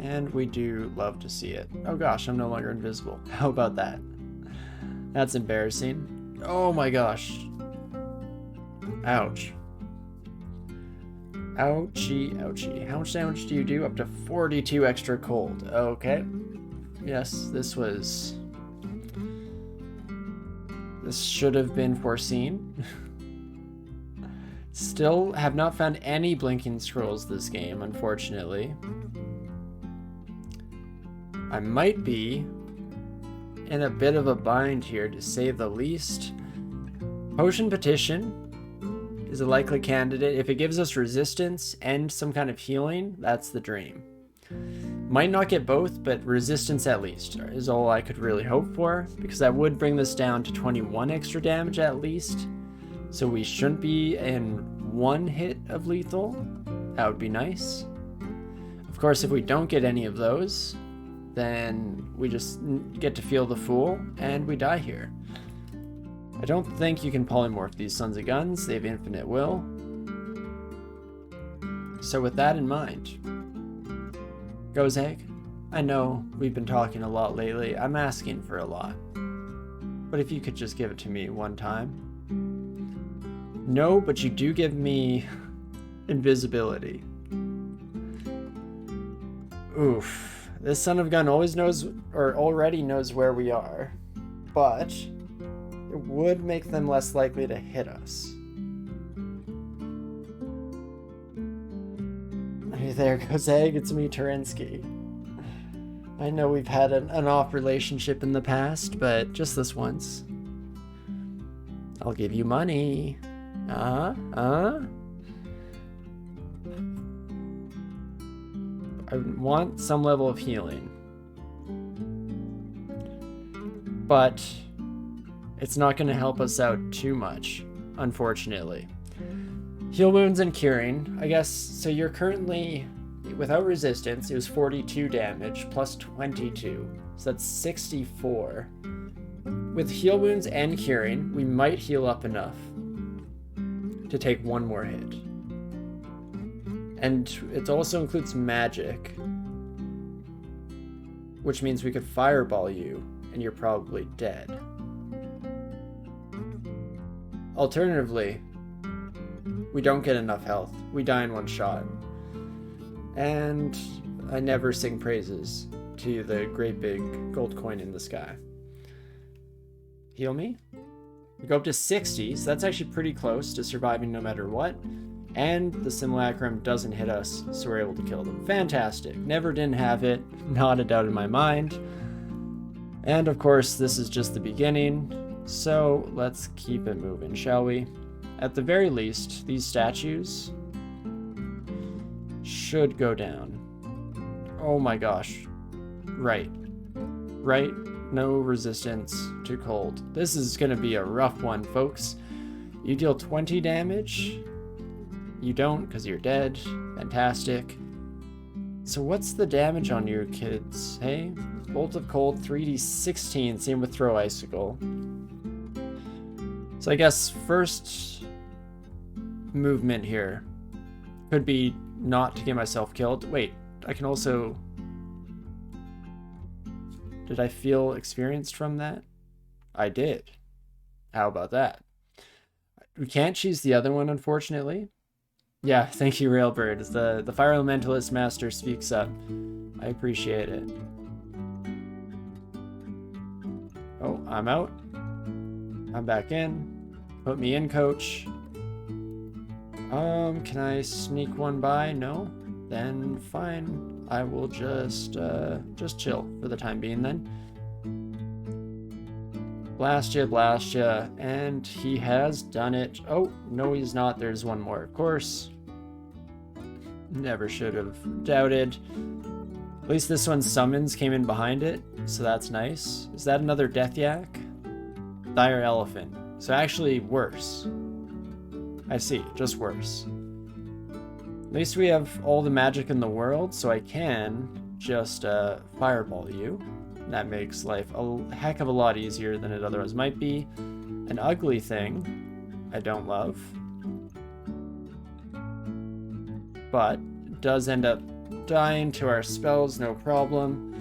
And we do love to see it. Oh gosh, I'm no longer invisible. How about that? That's embarrassing. Oh my gosh. Ouch. Ouchie, ouchie. How much damage do you do? Up to 42 extra cold. Okay. Yes, this should have been foreseen. Still have not found any blinking scrolls this game, unfortunately. I might be in a bit of a bind here, to say the least. Potion Petition is a likely candidate. If it gives us resistance and some kind of healing, that's the dream. Might not get both, but resistance at least is all I could really hope for, because that would bring this down to 21 extra damage at least. So we shouldn't be in one hit of lethal. That would be nice. Of course, if we don't get any of those, then we just get to feel the Fool and we die here. I don't think you can polymorph these sons of guns. They have infinite will. So with that in mind, Gozeg, I know we've been talking a lot lately. I'm asking for a lot. But if you could just give it to me one time. No, but you do give me invisibility. Oof. This son of a gun always knows, or already knows where we are. But it would make them less likely to hit us. Hey there, Gozeg, it's me, Torinski. I know we've had an off relationship in the past, but just this once. I'll give you money. I want some level of healing. But it's not going to help us out too much, unfortunately. Heal wounds and curing, I guess. So you're currently, without resistance, it was 42 damage plus 22. So that's 64. With heal wounds and curing, we might heal up enough to take one more hit. And it also includes magic, which means we could fireball you and you're probably dead. Alternatively, we don't get enough health. We die in one shot. And I never sing praises to the great big gold coin in the sky. Heal me? We go up to 60, so that's actually pretty close to surviving no matter what. And the simulacrum doesn't hit us, so we're able to kill them. Fantastic. Never didn't have it. Not a doubt in my mind. And of course, this is just the beginning. So let's keep it moving, shall we? At the very least, these statues should go down. Oh my gosh. Right. Right? No resistance to cold. This is going to be a rough one, folks. You deal 20 damage. You don't because you're dead. Fantastic. So what's the damage on your kids, hey? Bolt of Cold, 3d16, same with Throw Icicle. So I guess first movement here could be not to get myself killed. Wait, I can also... Did I feel experienced from that? I did. How about that? We can't choose the other one, unfortunately. Yeah, thank you, Railbird. The Fire Elementalist Master speaks up. I appreciate it. Oh, I'm out. I'm back in. Put me in, coach. Can I sneak one by? No? Then fine. I will just chill for the time being then. Blast ya, and he has done it. Oh, no he's not. There's one more, of course. Never should have doubted. At least this one summons came in behind it, so that's nice. Is that another Death Yak? Dire Elephant. So actually worse. I see, just worse. At least we have all the magic in the world, so I can just fireball you. That makes life a heck of a lot easier than it otherwise might be. An ugly thing I don't love, but it does end up dying to our spells, no problem.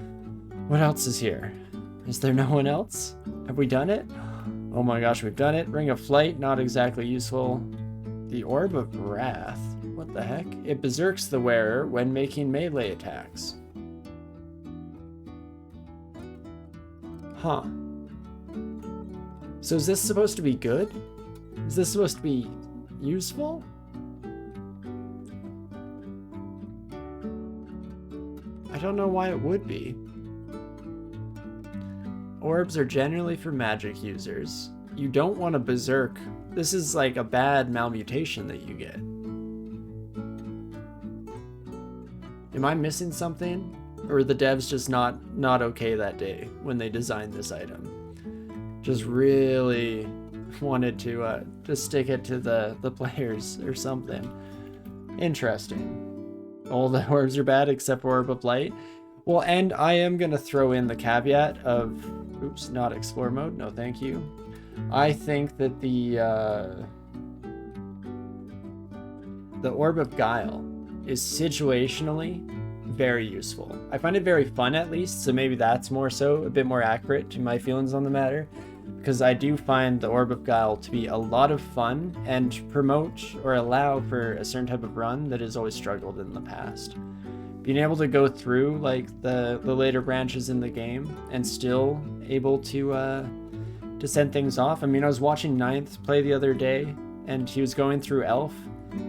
What else is here? Is there no one else? Have we done it? Oh my gosh, we've done it. Ring of Flight, not exactly useful. The Orb of Wrath. What the heck? It berserks the wearer when making melee attacks. Huh. So is this supposed to be good? Is this supposed to be useful? I don't know why it would be. Orbs are generally for magic users. You don't want to berserk. This is like a bad malmutation that you get. Am I missing something? Or were the devs just not okay that day when they designed this item? Just really wanted to stick it to the players or something. Interesting. All the orbs are bad except Orb of Light. Well, and I am going to throw in the caveat of, oops, not explore mode. No, thank you. I think that the Orb of Guile is situationally very useful. I find it very fun, at least, so maybe that's more so, a bit more accurate to my feelings on the matter, because I do find the Orb of Guile to be a lot of fun and promote or allow for a certain type of run that has always struggled in the past. Being able to go through like the later branches in the game and still able to send things off. I mean, I was watching Ninth play the other day, and he was going through Elf,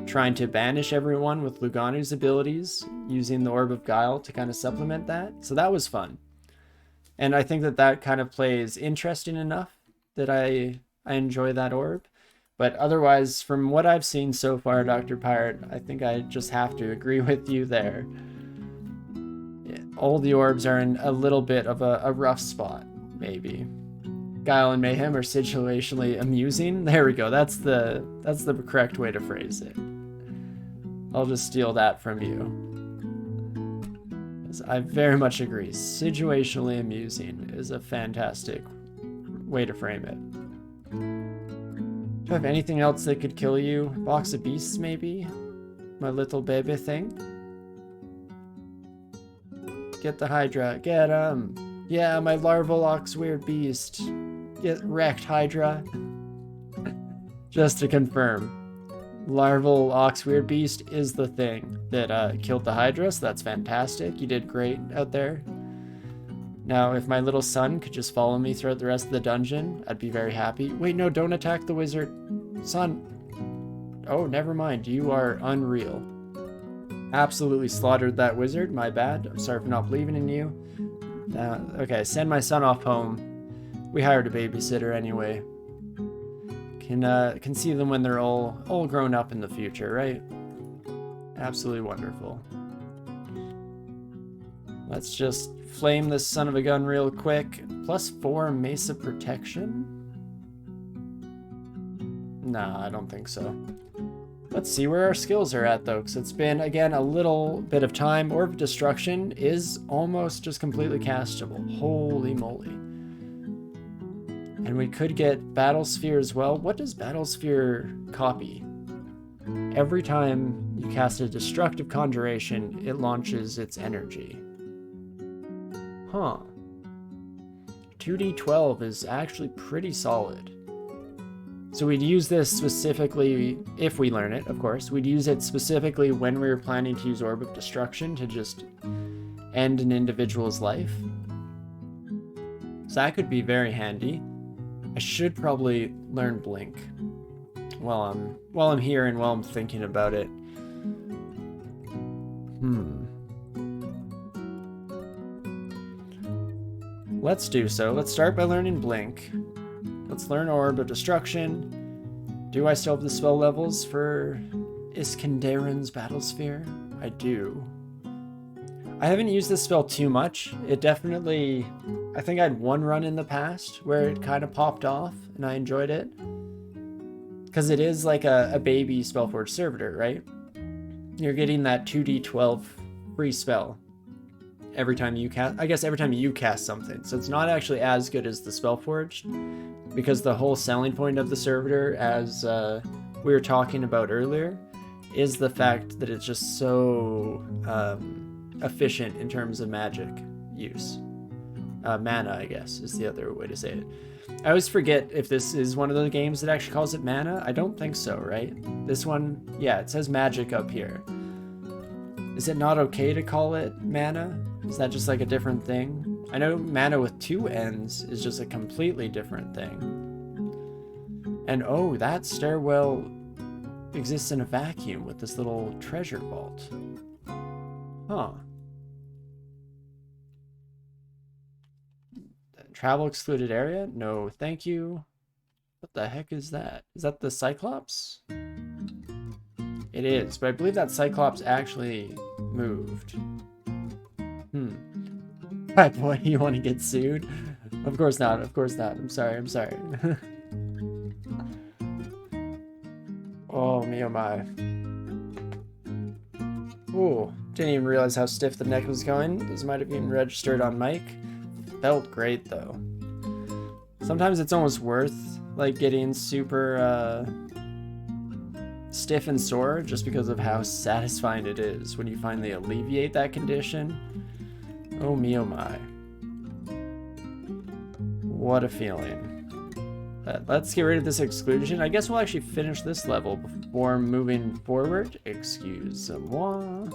trying to banish everyone with Luganu's abilities, using the Orb of Guile to kind of supplement that. So that was fun. And I think that that kind of play is interesting enough that I enjoy that orb. But otherwise, from what I've seen so far, Dr. Pirate, I think I just have to agree with you there. Yeah, all the orbs are in a little bit of a rough spot, maybe. Guile and Mayhem are situationally amusing. There we go. That's the correct way to phrase it. I'll just steal that from you. I very much agree. Situationally amusing is a fantastic way to frame it. Do I have anything else that could kill you? Box of Beasts, maybe? My little baby thing? Get the Hydra. Get him! Yeah, my larval ox-weird beast. Get wrecked, Hydra. Just to confirm. Larval ox-weird beast is the thing that killed the Hydra, so that's fantastic. You did great out there. Now, if my little son could just follow me throughout the rest of the dungeon, I'd be very happy. Wait, no, don't attack the wizard. Son. Oh, never mind. You are unreal. Absolutely slaughtered that wizard. My bad. I'm sorry for not believing in you. Okay, send my son off home. We hired a babysitter anyway. Can see them when they're all grown up in the future, right? Absolutely wonderful. Let's just flame this son of a gun real quick. +4 Mesa Protection? Nah, I don't think so. Let's see where our skills are at, though, because it's been, again, a little bit of time. Orb of Destruction is almost just completely castable. Holy moly. And we could get Battlesphere as well. What does Battlesphere copy? Every time you cast a destructive conjuration, it launches its energy. Huh. 2d12 is actually pretty solid. So we'd use this specifically, if we learn it, of course, we'd use it specifically when we were planning to use Orb of Destruction to just end an individual's life. So that could be very handy. I should probably learn Blink while I'm here and while I'm thinking about it. Let's do so. Let's start by learning Blink. Let's learn Orb of Destruction. Do I still have the spell levels for Iskendarin's Battlesphere? I do. I haven't used this spell too much. It definitely... I think I had one run in the past where it kind of popped off and I enjoyed it. Because it is like a baby Spellforge servitor, right? You're getting that 2d12 free spell every time you cast... I guess every time you cast something. So it's not actually as good as the Spellforged, because the whole selling point of the servitor, as we were talking about earlier, is the fact that it's just so... efficient in terms of magic use. Mana, I guess, is the other way to say it. I always forget if this is one of the games that actually calls it mana. I don't think so, right? This one, yeah, it says magic up here. Is it not okay to call it mana? Is that just like a different thing? I know mana with 2 N's is just a completely different thing. And oh, that stairwell exists in a vacuum with this little treasure vault. Huh. Travel excluded area? No, thank you. What the heck is that? Is that the Cyclops? It is, but I believe that Cyclops actually moved. Hi boy, you want to get sued? Of course not, of course not. I'm sorry, I'm sorry. Oh, me oh my. Ooh, didn't even realize how stiff the neck was going. This might have been registered on mic. Felt great though. Sometimes it's almost worth like getting super stiff and sore just because of how satisfying it is when you finally alleviate that condition. Oh me oh my. What a feeling. Let's get rid of this exclusion. I guess we'll actually finish this level before moving forward. Excuse-moi.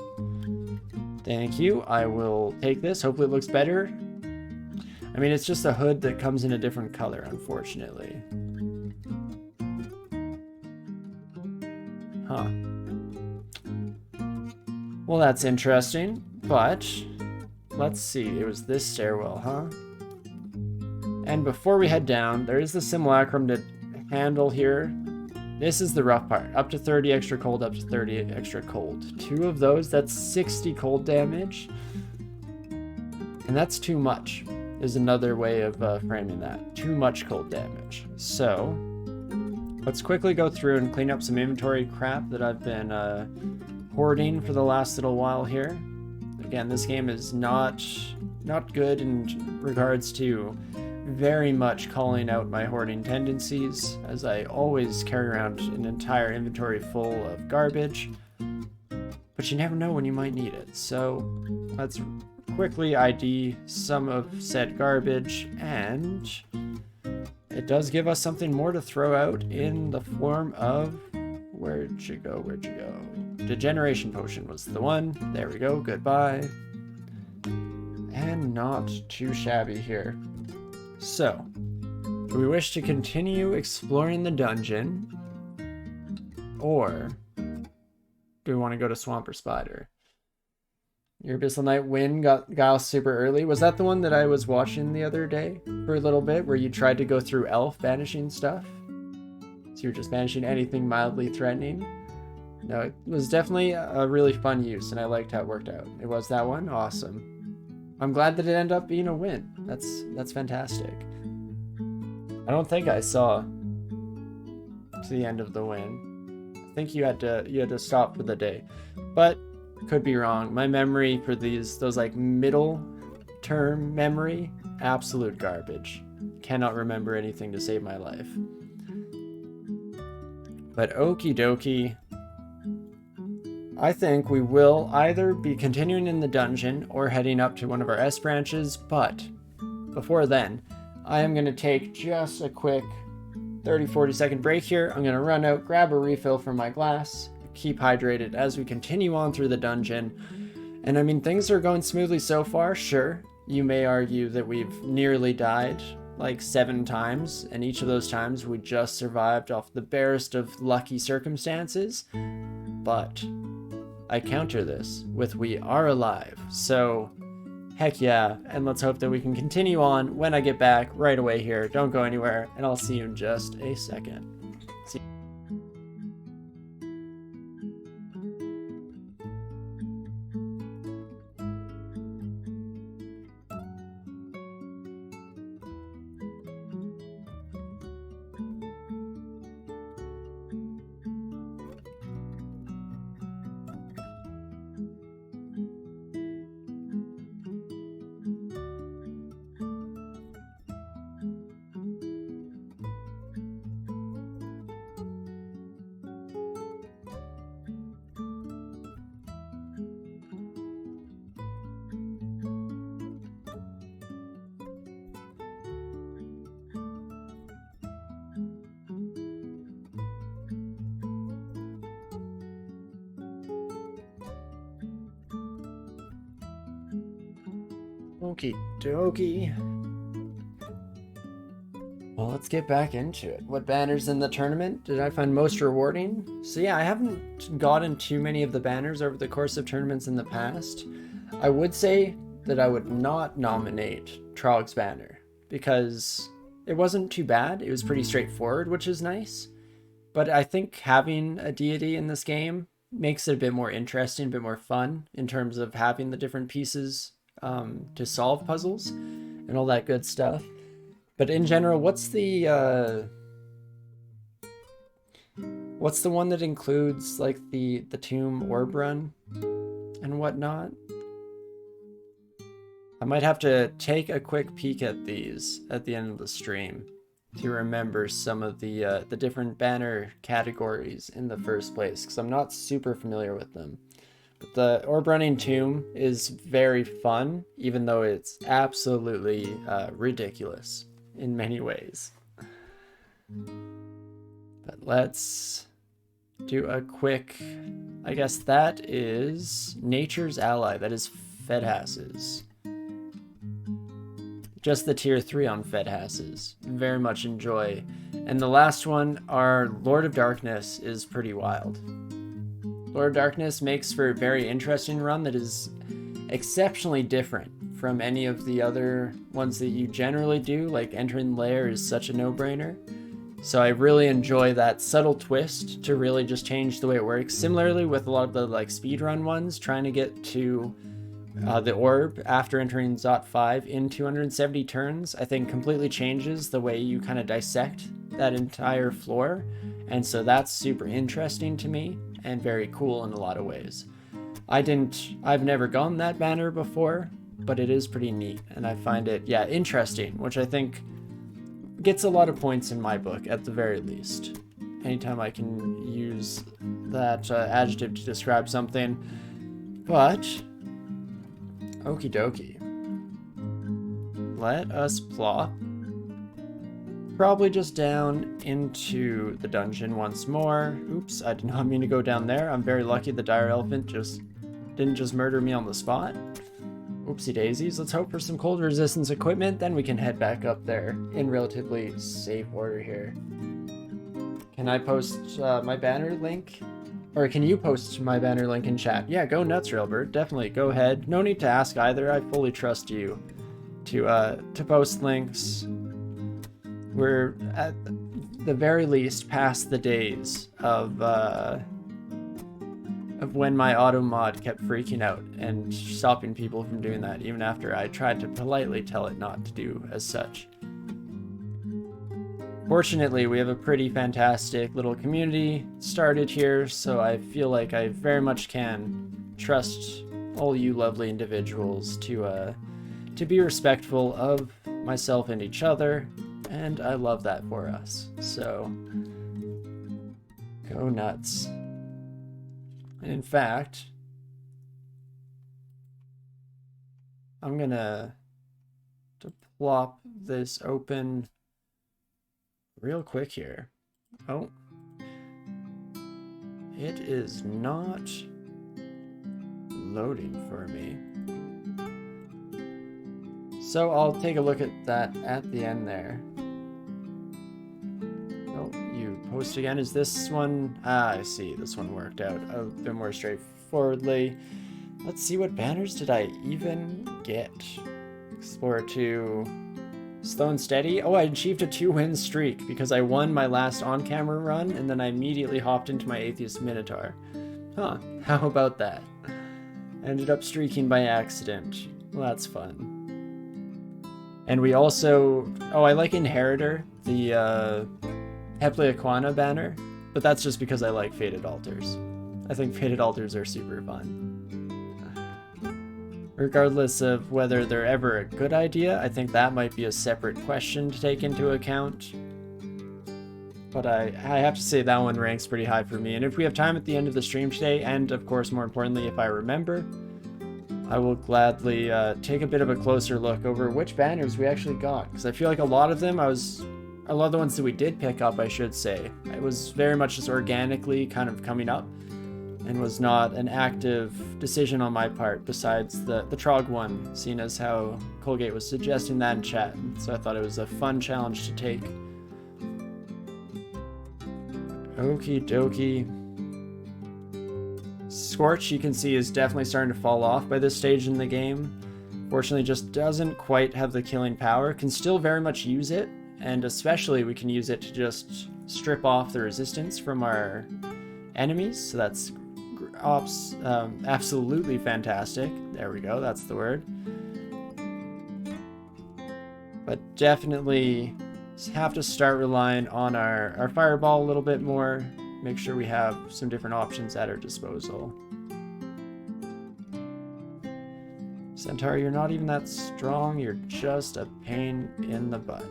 Thank you. I will take this. Hopefully it looks better. I mean, it's just a hood that comes in a different color, unfortunately. Huh. Well, that's interesting, but let's see. It was this stairwell, huh? And before we head down, there is the simulacrum to handle here. This is the rough part. Up to 30 extra cold, up to 30 extra cold. 2 of those, that's 60 cold damage. And that's too much, is another way of framing that. Too much cold damage. So, let's quickly go through and clean up some inventory crap that I've been hoarding for the last little while here. Again, this game is not good in regards to very much calling out my hoarding tendencies, as I always carry around an entire inventory full of garbage, but you never know when you might need it. So let's quickly ID some of said garbage, and it does give us something more to throw out in the form of, where'd you go? Degeneration potion was the one. There we go, goodbye. And not too shabby here. So, do we wish to continue exploring the dungeon, or do we want to go to Swamp or Spider? Your Abyssal Knight win got Guile super early. Was that the one that I was watching the other day for a little bit, where you tried to go through Elf banishing stuff? So you're just banishing anything mildly threatening? No, it was definitely a really fun use, and I liked how it worked out. It was that one? Awesome. I'm glad that it ended up being a win. That's fantastic. I don't think I saw to the end of the win. I think you had to stop for the day, but could be wrong. My memory for those like middle term memory, absolute garbage. Cannot remember anything to save my life. But okie dokie. I think we will either be continuing in the dungeon or heading up to one of our S branches, but before then, I am going to take just a quick 30-40 second break here. I'm going to run out, grab a refill from my glass, keep hydrated as we continue on through the dungeon. And I mean, things are going smoothly so far, sure. You may argue that we've nearly died like 7 times, and each of those times we just survived off the barest of lucky circumstances, but I counter this with we are alive, so heck yeah, and let's hope that we can continue on when I get back right away here. Don't go anywhere, and I'll see you in just a second. See Okie dokie. Well, let's get back into it. What banners in the tournament did I find most rewarding? So yeah, I haven't gotten too many of the banners over the course of tournaments in the past. I would say that I would not nominate Trog's banner because it wasn't too bad. It was pretty straightforward, which is nice. But I think having a deity in this game makes it a bit more interesting, a bit more fun in terms of having the different pieces to solve puzzles and all that good stuff. But in general, what's the one that includes like the tomb orb run and whatnot? I might have to take a quick peek at these at the end of the stream to remember some of the different banner categories in the first place, because I'm not super familiar with them. But the orb running tomb is very fun, even though it's absolutely ridiculous in many ways. But let's do a quick, I guess that is Nature's Ally, that is Fedhas's. Just the tier 3 on Fedhas's. Very much enjoy. And the last one, our Lord of Darkness, is pretty wild. Lord of Darkness makes for a very interesting run that is exceptionally different from any of the other ones that you generally do, like entering lair is such a no-brainer. So I really enjoy that subtle twist to really just change the way it works. Similarly with a lot of the like speedrun ones, trying to get to the orb after entering Zot 5 in 270 turns, I think completely changes the way you kind of dissect that entire floor. And so that's super interesting to me and very cool in a lot of ways. I've never gone that banner before, but it is pretty neat, and I find it, yeah, interesting, which I think gets a lot of points in my book, at the very least. Anytime I can use that adjective to describe something. But, okie dokie. Let us plop. Probably just down into the dungeon once more. Oops, I did not mean to go down there. I'm very lucky the dire elephant didn't just murder me on the spot. Oopsie daisies. Let's hope for some cold resistance equipment, then we can head back up there in relatively safe order here. Can I post my banner link? Or can you post my banner link in chat? Yeah, go nuts, Railbird. Definitely, go ahead. No need to ask either. I fully trust you to post links. We're at the very least past the days of when my auto mod kept freaking out and stopping people from doing that, even after I tried to politely tell it not to do as such. Fortunately, we have a pretty fantastic little community started here, so I feel like I very much can trust all you lovely individuals to be respectful of myself and each other, and I love that for us. So, go nuts. And in fact, I'm gonna plop this open real quick here. Oh, it is not loading for me. So I'll take a look at that at the end there. Oh, you post again. Is this one? Ah, I see. This one worked out a bit more straightforwardly. Let's see, what banners did I even get? Explorer 2. Slow and Steady. Oh, I achieved a 2-win streak because I won my last on-camera run and then I immediately hopped into my Atheist Minotaur. Huh, how about that? I ended up streaking by accident. Well, that's fun. And we also... Oh, I like Inheritor, the Hepliaquana banner, but that's just because I like Fated Altars. I think Fated Altars are super fun. Regardless of whether they're ever a good idea, I think that might be a separate question to take into account. But I have to say that one ranks pretty high for me. And if we have time at the end of the stream today, and of course more importantly if I remember, I will gladly take a bit of a closer look over which banners we actually got. Because I feel like a lot of them, a lot of the ones that we did pick up, I should say, it was very much just organically kind of coming up. and was not an active decision on my part besides the Trog one, seeing as how Colgate was suggesting that in chat. So I thought it was a fun challenge to take. Okie dokie. Scorch, you can see, is definitely starting to fall off by this stage in the game. Fortunately, just doesn't quite have the killing power. Can still very much use it, and especially we can use it to just strip off the resistance from our enemies. So that's absolutely fantastic. There we go, that's the word. But definitely have to start relying on our fireball a little bit more. Make sure we have some different options at our disposal. Centaur, you're not even that strong, you're just a pain in the butt.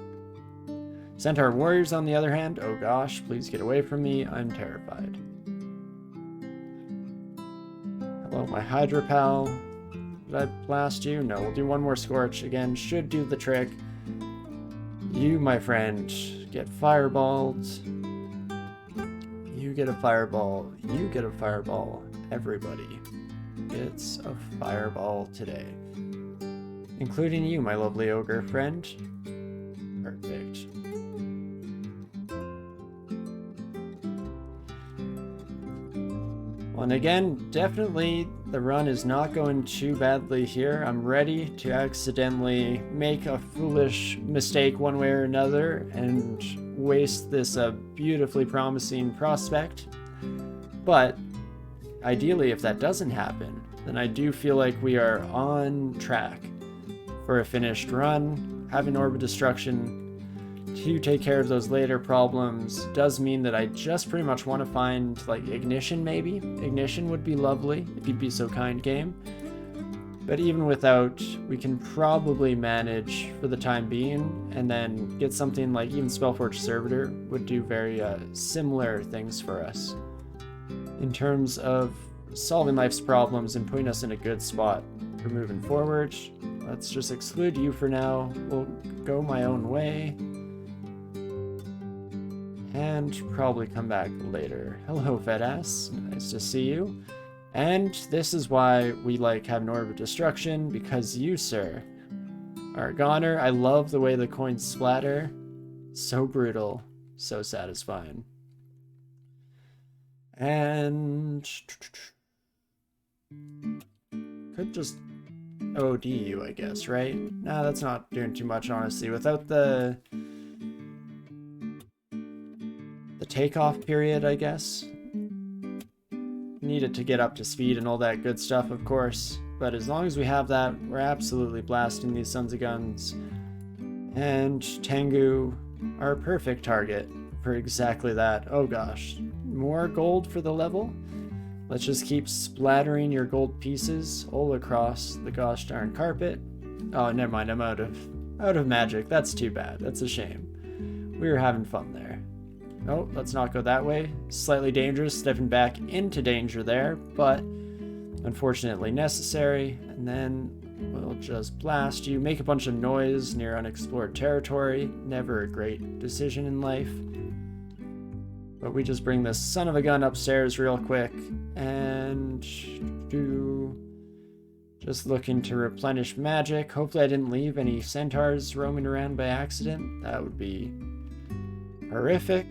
Centaur warriors, on the other hand, oh gosh, please get away from me, I'm terrified. Hello, my Hydra pal. Did I blast you? No, we'll do one more Scorch. Again, should do the trick. You, my friend, get fireballed. You get a fireball. You get a fireball. Everybody gets a fireball today. Including you, my lovely ogre friend. Perfect. Well, and again, definitely the run is not going too badly here. I'm ready to accidentally make a foolish mistake one way or another and waste this beautifully promising prospect. But ideally, if that doesn't happen, then I do feel like we are on track for a finished run. Having Orb of Destruction to take care of those later problems does mean that I just pretty much want to find, like, Ignition maybe? Ignition would be lovely, if you'd be so kind, game. But even without, we can probably manage for the time being, and then get something like even Spellforge Servitor would do very similar things for us in terms of solving life's problems and putting us in a good spot for moving forward. Let's just exclude you for now. We'll go my own way and probably come back later. Hello, Fedass. Nice to see you. And this is why we like having Orb of Destruction, because you, sir, are a goner. I love the way the coins splatter. So brutal, so satisfying. And could just OD you, I guess, right? Nah, that's not doing too much, honestly. Without the takeoff period, I guess. Need it to get up to speed and all that good stuff, of course. But as long as we have that, we're absolutely blasting these sons of guns. And Tengu are a perfect target for exactly that. Oh gosh. More gold for the level? Let's just keep splattering your gold pieces all across the gosh darn carpet. Oh, never mind, I'm out of magic. That's too bad. That's a shame. We were having fun there. Oh, let's not go that way. Slightly dangerous, stepping back into danger there, but unfortunately necessary. And then we'll just blast you. Make a bunch of noise near unexplored territory. Never a great decision in life. But we just bring this son of a gun upstairs real quick and just looking to replenish magic. Hopefully I didn't leave any centaurs roaming around by accident. That would be horrific.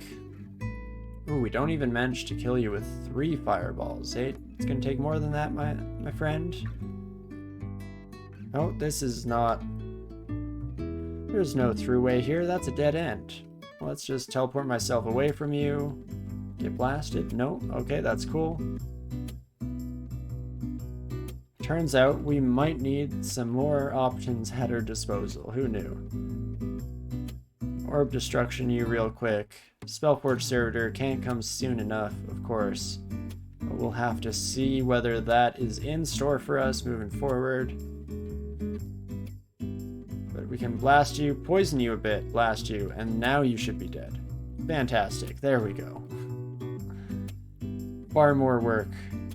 Ooh, we don't even manage to kill you with 3 fireballs. Hey, it's gonna take more than that, my friend. Oh, this is not... There's no throughway here. That's a dead end. Let's just teleport myself away from you. Get blasted. No. Okay, that's cool. Turns out we might need some more options at our disposal. Who knew? Orb Destruction you real quick. Spellforge Servitor can't come soon enough, of course. But we'll have to see whether that is in store for us moving forward. But we can blast you, poison you a bit, blast you, and now you should be dead. Fantastic. There we go. Far more work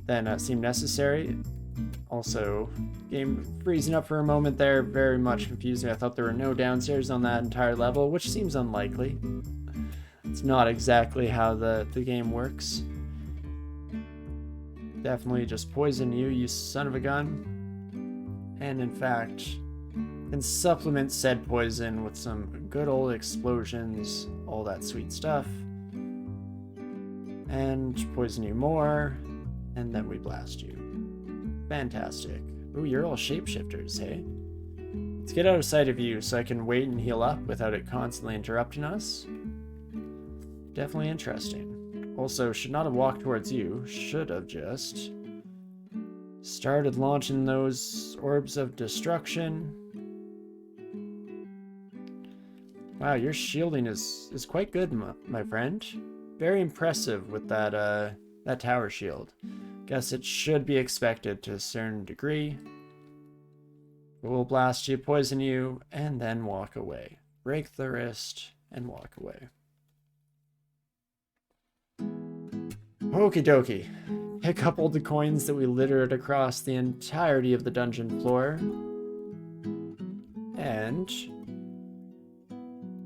than seemed necessary. Also, game freezing up for a moment there, very much confusing. I thought there were no downstairs on that entire level, which seems unlikely. It's not exactly how the game works. definitely just poison you, you son of a gun. And in fact, can supplement said poison with some good old explosions, all that sweet stuff. And poison you more, and then we blast you. Fantastic. Ooh, you're all shapeshifters, hey? Let's get out of sight of you so I can wait and heal up without it constantly interrupting us. Definitely interesting. Also, should not have walked towards you. Should have just started launching those orbs of destruction. Wow, your shielding is quite good, my friend. Very impressive with that tower shield. Guess it should be expected to a certain degree. We'll blast you, poison you, and then walk away. Break the wrist and walk away. Okie dokie. Pick up all the coins that we littered across the entirety of the dungeon floor. And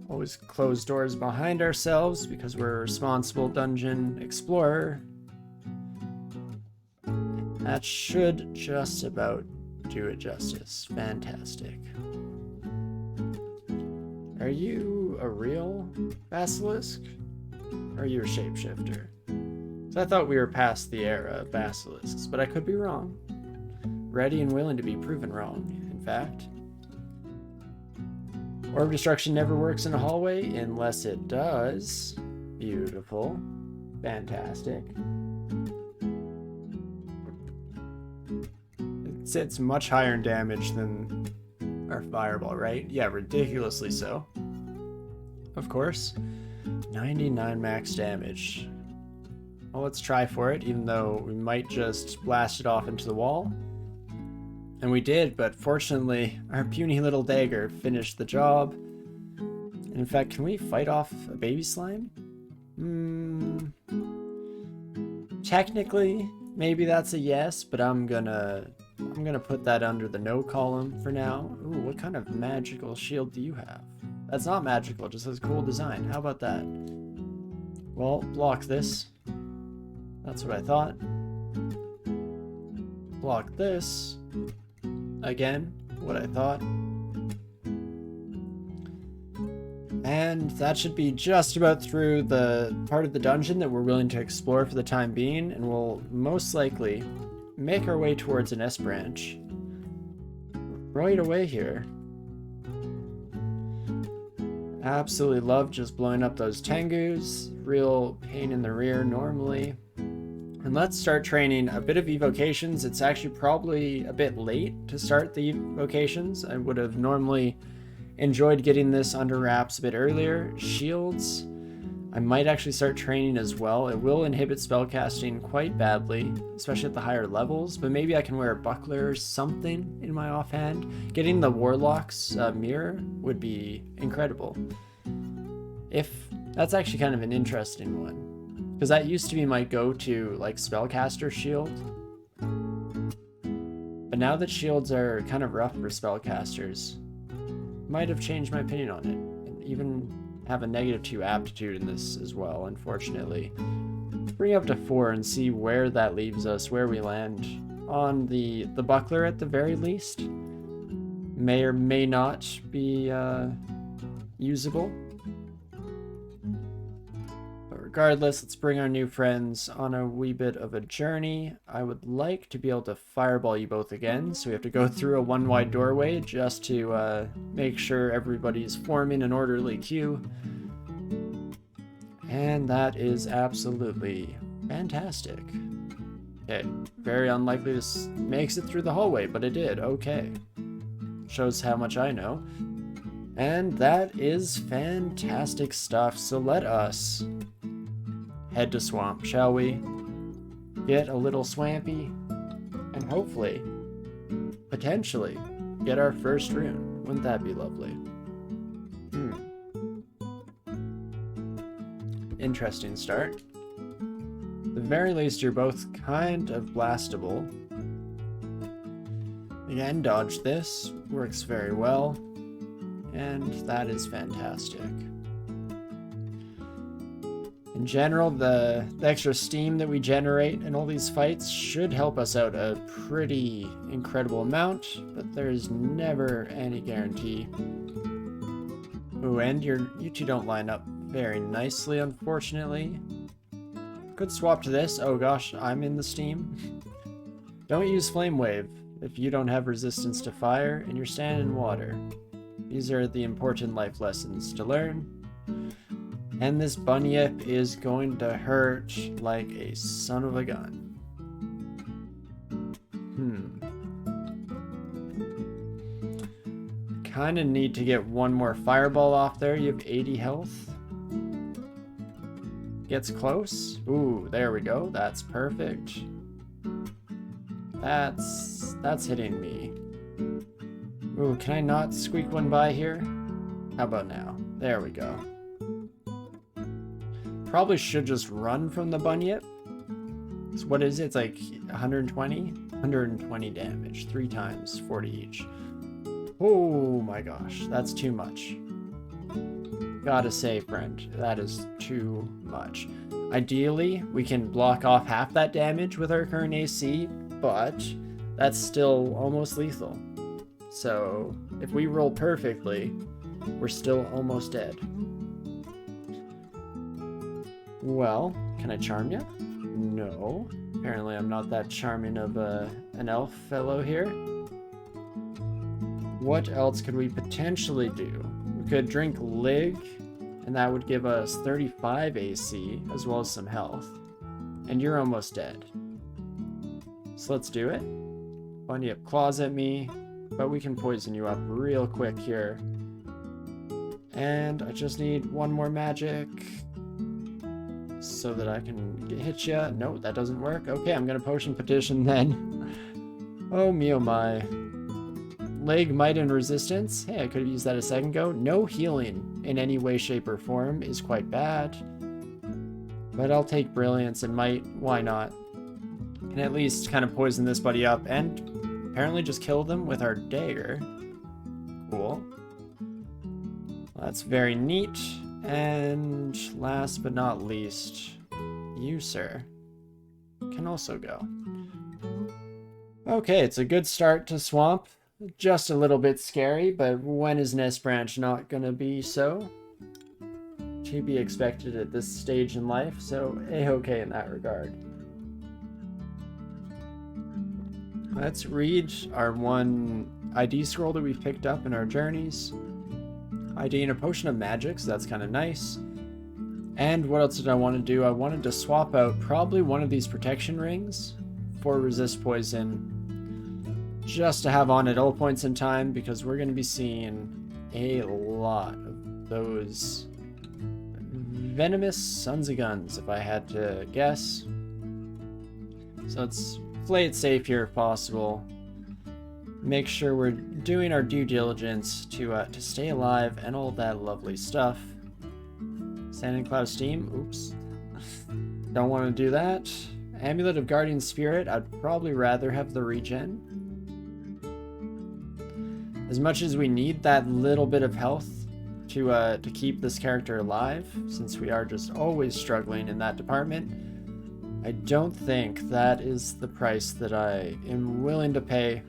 always close doors behind ourselves because we're a responsible dungeon explorer. That should just about do it justice. Fantastic. Are you a real basilisk? Or are you a shapeshifter? So I thought we were past the era of basilisks, but I could be wrong. Ready and willing to be proven wrong, in fact. Orb destruction never works in a hallway unless it does. Beautiful. Fantastic. It sits much higher in damage than our fireball, right? Yeah, ridiculously so. Of course. 99 max damage. Well, let's try for it, even though we might just blast it off into the wall. And we did, but fortunately, our puny little dagger finished the job. And in fact, can we fight off a baby slime? Technically, maybe that's a yes, but I'm gonna put that under the no column for now. Ooh, what kind of magical shield do you have? That's not magical, just has cool design. How about that? Well, block this. That's what I thought. Block this. Again, what I thought. And that should be just about through the part of the dungeon that we're willing to explore for the time being, and we'll most likely make our way towards an S branch. Right away here. Absolutely love just blowing up those tengus. Real pain in the rear normally. And let's start training a bit of evocations. It's actually probably a bit late to start the evocations. I would have normally enjoyed getting this under wraps a bit earlier. Shields, I might actually start training as well. It will inhibit spellcasting quite badly, especially at the higher levels, but maybe I can wear a buckler or something in my offhand. Getting the Warlock's mirror would be incredible. That's actually kind of an interesting one. Because that used to be my go-to, like, spellcaster shield. But now that shields are kind of rough for spellcasters, might have changed my opinion on it. And even have a -2 aptitude in this as well, unfortunately. Bring up to 4 and see where that leaves us, where we land. On the buckler at the very least. May or may not be usable. Regardless, let's bring our new friends on a wee bit of a journey. I would like to be able to fireball you both again, so we have to go through a one-wide doorway just to make sure everybody's forming an orderly queue. And that is absolutely fantastic. Okay, very unlikely this makes it through the hallway, but it did. Okay. Shows how much I know. And that is fantastic stuff, so let us head to swamp, shall we? Get a little swampy, and hopefully, potentially, get our first rune. Wouldn't that be lovely? Interesting start. At the very least, you're both kind of blastable. Again, dodge this. Works very well. And that is fantastic. In general, the extra steam that we generate in all these fights should help us out a pretty incredible amount, but there's never any guarantee. Ooh, and you two don't line up very nicely, unfortunately. Could swap to this. Oh gosh, I'm in the steam. Don't use Flame Wave if you don't have resistance to fire and you're standing in water. These are the important life lessons to learn. And this bunyip is going to hurt like a son of a gun. Kind of need to get one more fireball off there. You have 80 health. Gets close. Ooh, there we go. That's perfect. That's hitting me. Ooh, can I not squeak one by here? How about now? There we go. Probably should just run from the bunyip. So what is it? It's like 120? 120 damage. 3 times, 40 each. Oh my gosh, that's too much. Gotta say, friend, that is too much. Ideally, we can block off half that damage with our current AC, but that's still almost lethal. So if we roll perfectly, we're still almost dead. Well, can I charm you? No. Apparently I'm not that charming of an elf fellow here. What else could we potentially do? We could drink Lig, and that would give us 35 AC, as well as some health. And you're almost dead. So let's do it. Bunyip claws at me, but we can poison you up real quick here. And I just need one more magic so that I can hit you. No, that doesn't work. Okay, I'm gonna potion petition then. Oh me, oh my. Leg, might, and resistance. Hey, I could have used that a second ago. No healing in any way, shape, or form is quite bad. But I'll take brilliance and might. Why not? Can at least kind of poison this buddy up and apparently just kill them with our dagger. Cool. Well, that's very neat. And last but not least, you, sir, can also go. Okay, it's a good start to Swamp. Just a little bit scary, but when is Nest Branch not gonna be so? To be expected at this stage in life, so a-okay in that regard. Let's read our one ID scroll that we've picked up in our journeys. ID and a potion of magic, so that's kind of nice. And what else did I want to do? I wanted to swap out probably one of these protection rings for resist poison, just to have on at all points in time, because we're going to be seeing a lot of those venomous sons of guns, if I had to guess. So let's play it safe here if possible. Make sure we're doing our due diligence to stay alive and all that lovely stuff. Standing cloud of steam. Oops. Don't want to do that. Amulet of Guardian Spirit. I'd probably rather have the regen. As much as we need that little bit of health to keep this character alive, since we are just always struggling in that department, I don't think that is the price that I am willing to pay.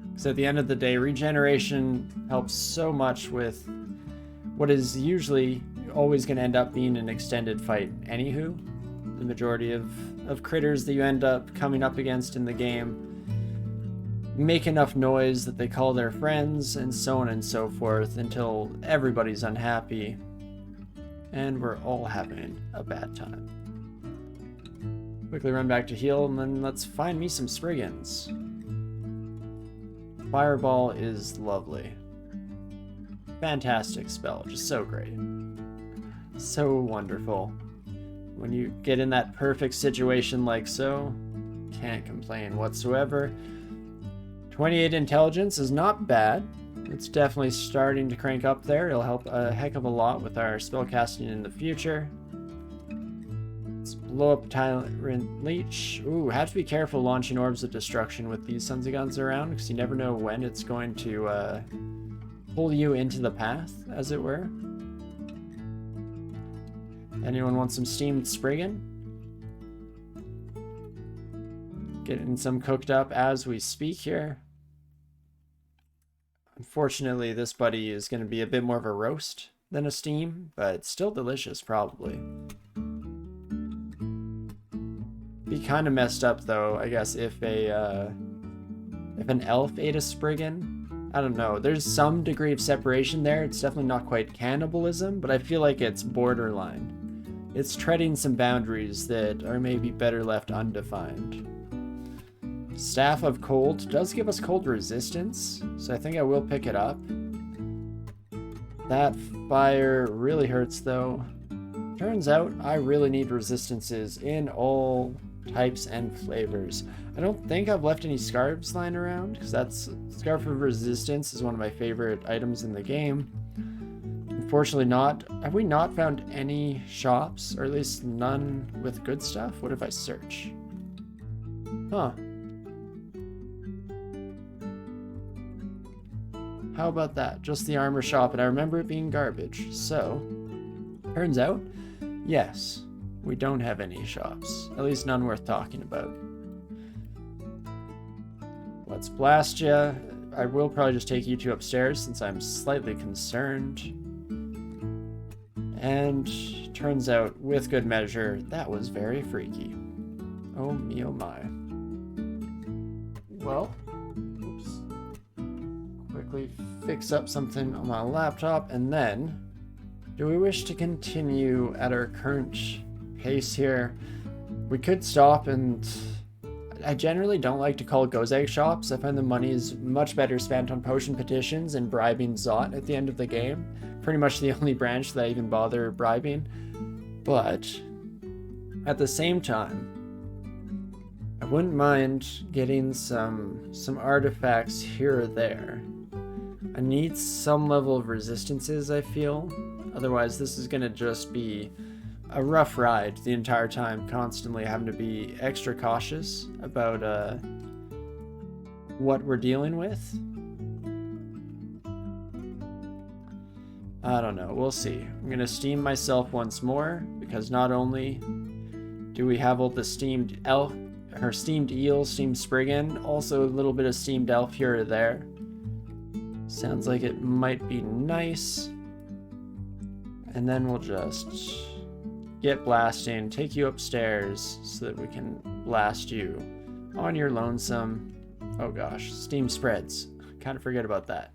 Because at the end of the day, regeneration helps so much with what is usually always going to end up being an extended fight anywho. The majority of critters that you end up coming up against in the game make enough noise that they call their friends, and so on and so forth, until everybody's unhappy and we're all having a bad time. Quickly run back to heal, and then let's find me some Spriggans. Fireball is lovely. Fantastic spell, just so great. So wonderful. When you get in that perfect situation like so, can't complain whatsoever. 28 intelligence is not bad. It's definitely starting to crank up there. It'll help a heck of a lot with our spellcasting in the future. Let's blow up Tyrant Leech. Ooh, have to be careful launching Orbs of Destruction with these Sons of Guns around, because you never know when it's going to pull you into the path, as it were. Anyone want some steamed Spriggan? Getting some cooked up as we speak here. Unfortunately, this buddy is going to be a bit more of a roast than a steam, but it's still delicious, probably. Be kind of messed up, though, I guess, if an elf ate a Spriggan. I don't know. There's some degree of separation there. It's definitely not quite cannibalism, but I feel like it's borderline. It's treading some boundaries that are maybe better left undefined. Staff of Cold does give us cold resistance, so I think I will pick it up. That fire really hurts, though. Turns out I really need resistances in all types and flavors. I don't think I've left any scarves lying around, because that's Scarf of Resistance is one of my favorite items in the game. Unfortunately not. Have we not found any shops, or at least none with good stuff? What if I search? Huh. How about that? Just the armor shop, and I remember it being garbage. So, turns out, yes, we don't have any shops. At least none worth talking about. Let's blast ya. I will probably just take you two upstairs since I'm slightly concerned. And turns out, with good measure, that was very freaky. Oh me, oh my. Well, oops. Quickly fix up something on my laptop, and then, do we wish to continue at our current pace here? We could stop, and I generally don't like to call Gozag shops. I find the money is much better spent on potion petitions and bribing Zot at the end of the game. Pretty much the only branch that I even bother bribing. But at the same time, I wouldn't mind getting some artifacts here or there. I need some level of resistances, I feel. Otherwise, this is going to just be a rough ride the entire time, constantly having to be extra cautious about what we're dealing with. I don't know, we'll see. I'm going to steam myself once more, because not only do we have all the steamed elf, or steamed eel, steamed Spriggan, also a little bit of steamed elf here or there. Sounds like it might be nice. And then we'll just get blasting, take you upstairs so that we can blast you on your lonesome. Oh gosh, steam spreads. Kind of forget about that.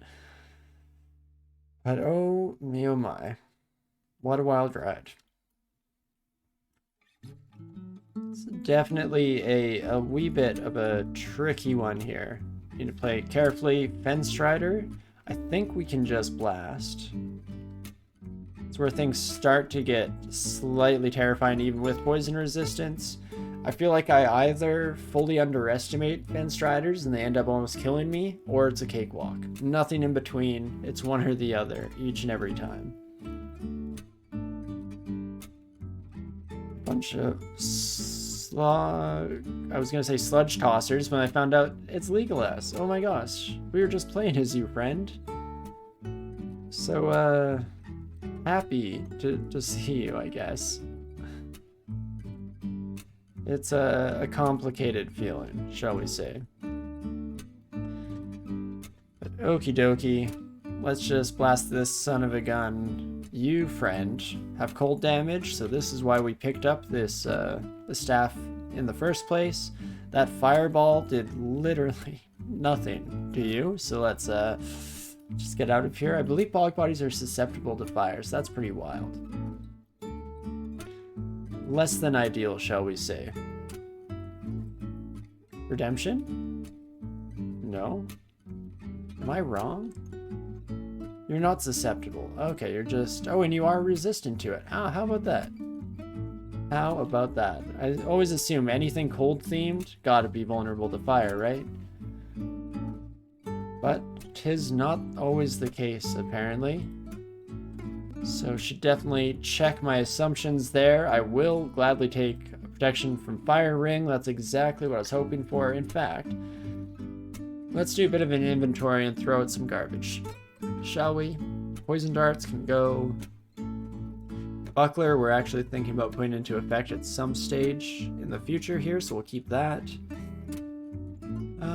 But oh me, oh my. What a wild ride. It's definitely a wee bit of a tricky one here. Need to play carefully. Fenstrider. I think we can just blast. It's where things start to get slightly terrifying even with poison resistance. I feel like I either fully underestimate Fenstriders and they end up almost killing me, or it's a cakewalk. Nothing in between. It's one or the other each and every time. Bunch of I was gonna say sludge tossers when I found out it's Legolas. Oh my gosh, we were just playing as you, friend. So happy to see you, I guess. It's a complicated feeling, shall we say. But okie dokie, let's just blast this son of a gun. You, friend, have cold damage, so this is why we picked up this the staff in the first place. That fireball did literally nothing to you, so let's just get out of here. I believe bog bodies are susceptible to fire, so that's pretty wild. Less than ideal, shall we say. Redemption? No? Am I wrong? You're not susceptible. Okay, you're just... Oh, and you are resistant to it. Ah, how about that? How about that? I always assume anything cold-themed gotta be vulnerable to fire, right? But 'tis not always the case, apparently. So should definitely check my assumptions there. I will gladly take protection from fire ring. That's exactly what I was hoping for. In fact, let's do a bit of an inventory and throw out some garbage, shall we? Poison darts can go. Buckler, we're actually thinking about putting into effect at some stage in the future here, so we'll keep that.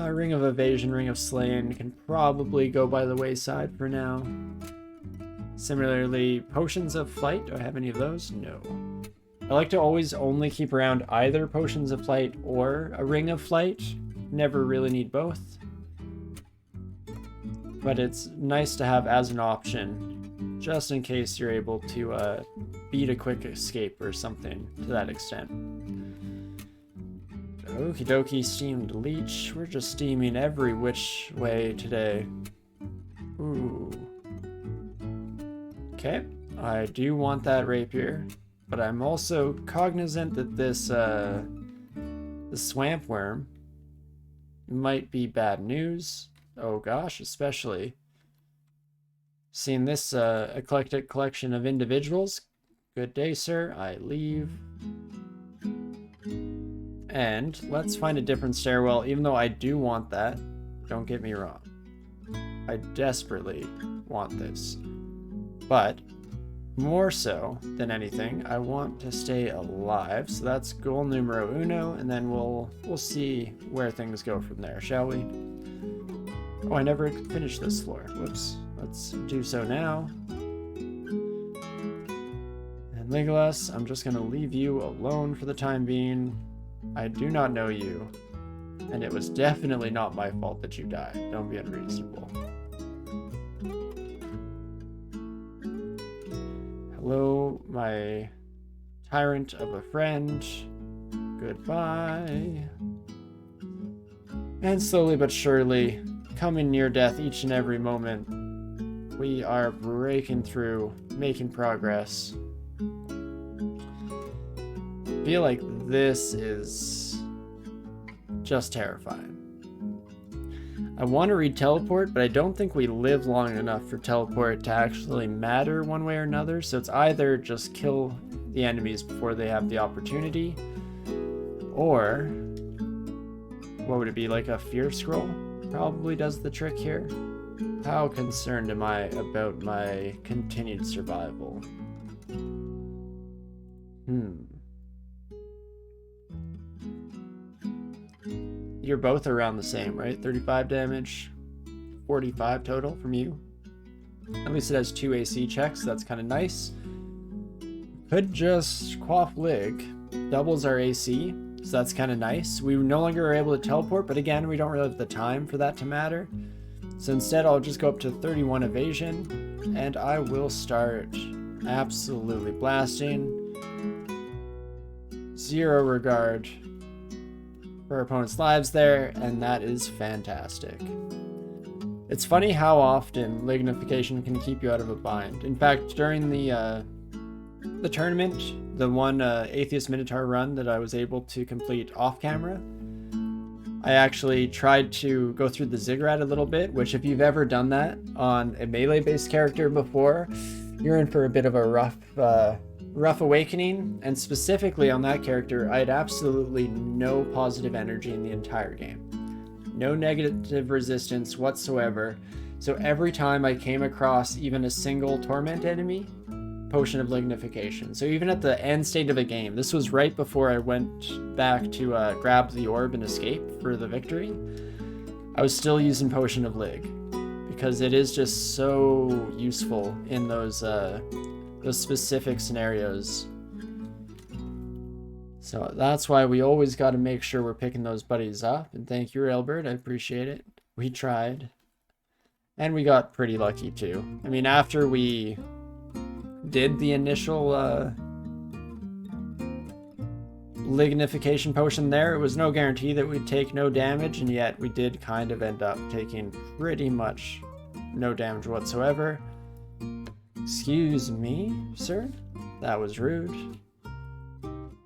Ring of Evasion, Ring of Slaying can probably go by the wayside for now. Similarly, Potions of Flight, do I have any of those? No. I like to always only keep around either Potions of Flight or a Ring of Flight. Never really need both. But it's nice to have as an option, just in case you're able to beat a quick escape or something to that extent. Okie dokie, steamed leech. We're just steaming every which way today. Ooh. Okay, I do want that rapier, but I'm also cognizant that this the swamp worm might be bad news. Oh gosh, especially seeing this eclectic collection of individuals. Good day, sir. I leave. And let's find a different stairwell, even though I do want that. Don't get me wrong. I desperately want this. But more so than anything, I want to stay alive. So that's goal numero uno, and then we'll see where things go from there, shall we? Oh, I never finished this floor. Whoops. Let's do so now. And Legolas, I'm just gonna leave you alone for the time being. I do not know you, and it was definitely not my fault that you died. Don't be unreasonable. Hello, my tyrant of a friend. Goodbye. And slowly but surely, coming near death each and every moment, we are breaking through, making progress. I feel like this is just terrifying. I want to read teleport, but I don't think we live long enough for teleport to actually matter one way or another, so it's either just kill the enemies before they have the opportunity, or what would it be, like a fear scroll? Probably does the trick here. How concerned am I about my continued survival? You're both around the same, right? 35 damage, 45 total from you. At least it has 2 AC checks, so that's kind of nice. Could just quaff Lig. Doubles our AC, so that's kind of nice. We no longer are able to teleport, but again, we don't really have the time for that to matter. So instead, I'll just go up to 31 evasion, and I will start absolutely blasting. Zero regard for our opponent's lives there, and that is fantastic. It's funny how often lignification can keep you out of a bind. In fact, during the tournament, the one Atheist Minotaur run that I was able to complete off camera, I actually tried to go through the ziggurat a little bit, which if you've ever done that on a melee-based character before, you're in for a bit of a rough awakening. And specifically on that character, I had absolutely no positive energy in the entire game. No negative resistance whatsoever. So every time I came across even a single torment enemy, potion of lignification. So even at the end state of a game, this was right before I went back to grab the orb and escape for the victory, I was still using potion of lig because it is just so useful in those specific scenarios. So that's why we always got to make sure we're picking those buddies up. And thank you, Railbird. I appreciate it. We tried. And we got pretty lucky too. I mean, after we did the initial lignification potion there, it was no guarantee that we'd take no damage, and yet we did kind of end up taking pretty much no damage whatsoever. Excuse me, sir. That was rude.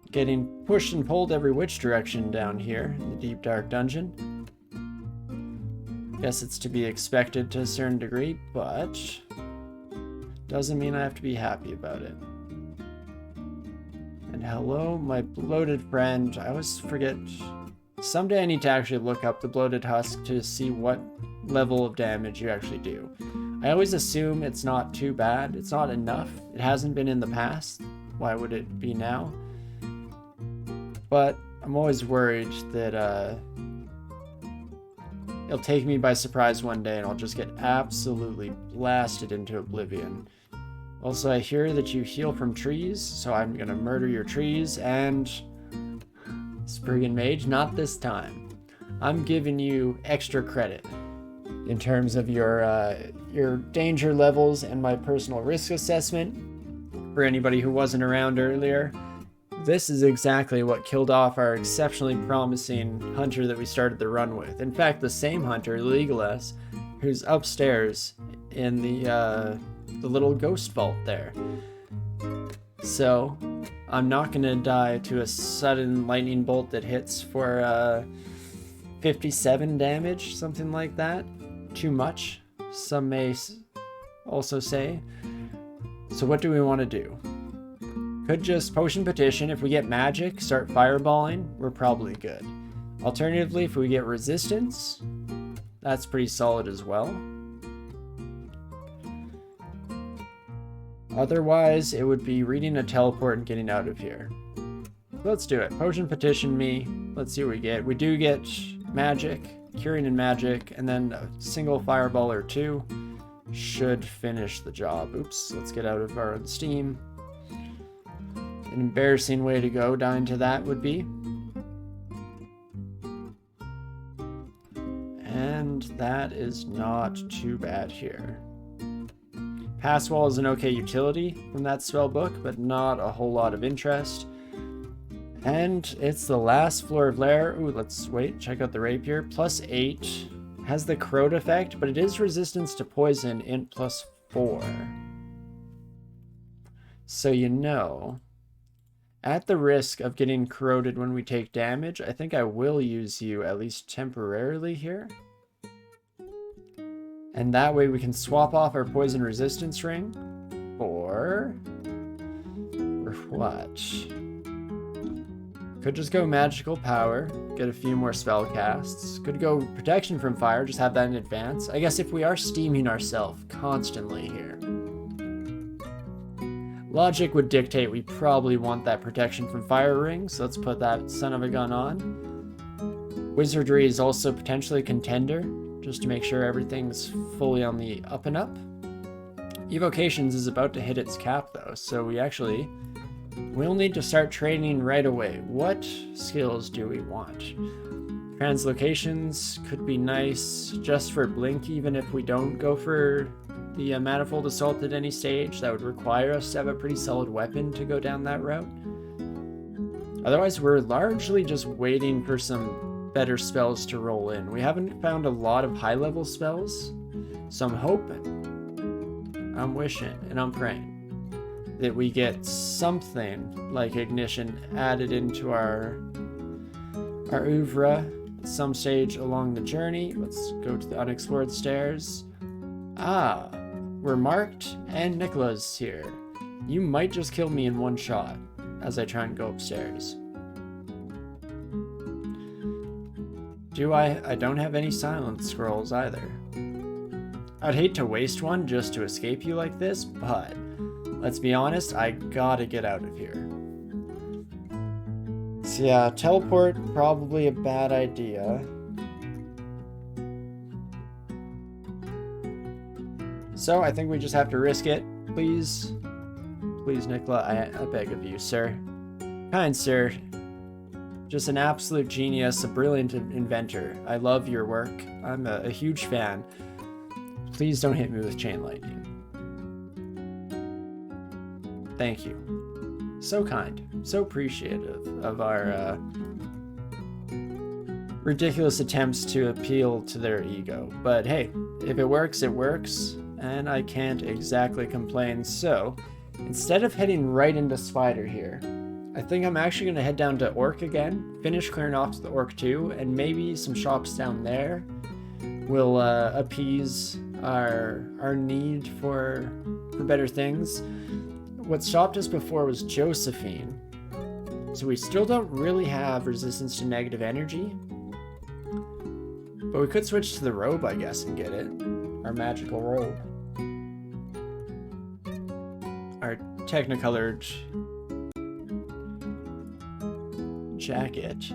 Getting pushed and pulled every which direction down here in the deep dark dungeon. Guess it's to be expected to a certain degree, but doesn't mean I have to be happy about it. And hello, my bloated friend. I always forget. Someday I need to actually look up the bloated husk to see what level of damage you actually do. I always assume it's not too bad. It's not enough. It hasn't been in the past. why would it be now? But I'm always worried that it'll take me by surprise one day and I'll just get absolutely blasted into oblivion. Also, I hear that you heal from trees, so I'm gonna murder your trees, and Spriggan Mage, not this time. I'm giving you extra credit in terms of your danger levels and my personal risk assessment. For anybody who wasn't around earlier, this is exactly what killed off our exceptionally promising hunter that we started the run with. In fact, the same hunter, Legolas, who's upstairs in the little ghost vault there. So I'm not gonna die to a sudden lightning bolt that hits for 57 damage, something like that. Too much, some may also say. So what do we want to do? Could just potion petition. If we get magic, start fireballing, we're probably good. Alternatively, if we get resistance, that's pretty solid as well. Otherwise, it would be reading a teleport and getting out of here. Let's do it. Potion petition me. Let's see what we get. We do get magic, curing and magic, and then a single fireball or two should finish the job. Oops, let's get out of our own steam. An embarrassing way to go down to that would be. And that is not too bad here. Pass Wall is an okay utility from that spell book, but not a whole lot of interest. And it's the last floor of lair. Ooh, let's wait, check out the rapier. +8. Has the corrode effect, but it is resistance to poison in +4. So you know, at the risk of getting corroded when we take damage, I think I will use you at least temporarily here. And that way we can swap off our poison resistance ring for what? Could just go magical power, get a few more spell casts. Could go protection from fire, just have that in advance. I guess if we are steaming ourselves constantly here, logic would dictate we probably want that protection from fire ring, so let's put that son of a gun on. Wizardry is also potentially a contender, just to make sure everything's fully on the up and up. Evocations is about to hit its cap though, so we'll need to start training right away. What skills do we want? Translocations could be nice just for blink, even if we don't go for the manifold assault at any stage. That would require us to have a pretty solid weapon to go down that route. Otherwise, we're largely just waiting for some better spells to roll in. We haven't found a lot of high-level spells, so I'm hoping, I'm wishing, and I'm praying that we get something like Ignition added into our oeuvre at some stage along the journey. Let's go to the unexplored stairs. Ah, we're marked, and Nicola's here. You might just kill me in one shot as I try and go upstairs. I don't have any silence scrolls either. I'd hate to waste one just to escape you like this, but let's be honest, I gotta get out of here. So yeah, teleport, probably a bad idea. So I think we just have to risk it. Please, please, Nicola, I beg of you, sir. Kind sir. Just an absolute genius, a brilliant inventor. I love your work. I'm a huge fan. Please don't hit me with chain lightning. Thank you. So kind, so appreciative of our ridiculous attempts to appeal to their ego. But hey, if it works, and I can't exactly complain. So, instead of heading right into Spider here, I think I'm actually going to head down to Orc again, finish clearing off the Orc 2, and maybe some shops down there will appease our need for better things. What stopped us before was Josephine, so we still don't really have resistance to negative energy, but we could switch to the robe, I guess, and get it. Our magical robe. Our technicolored jacket.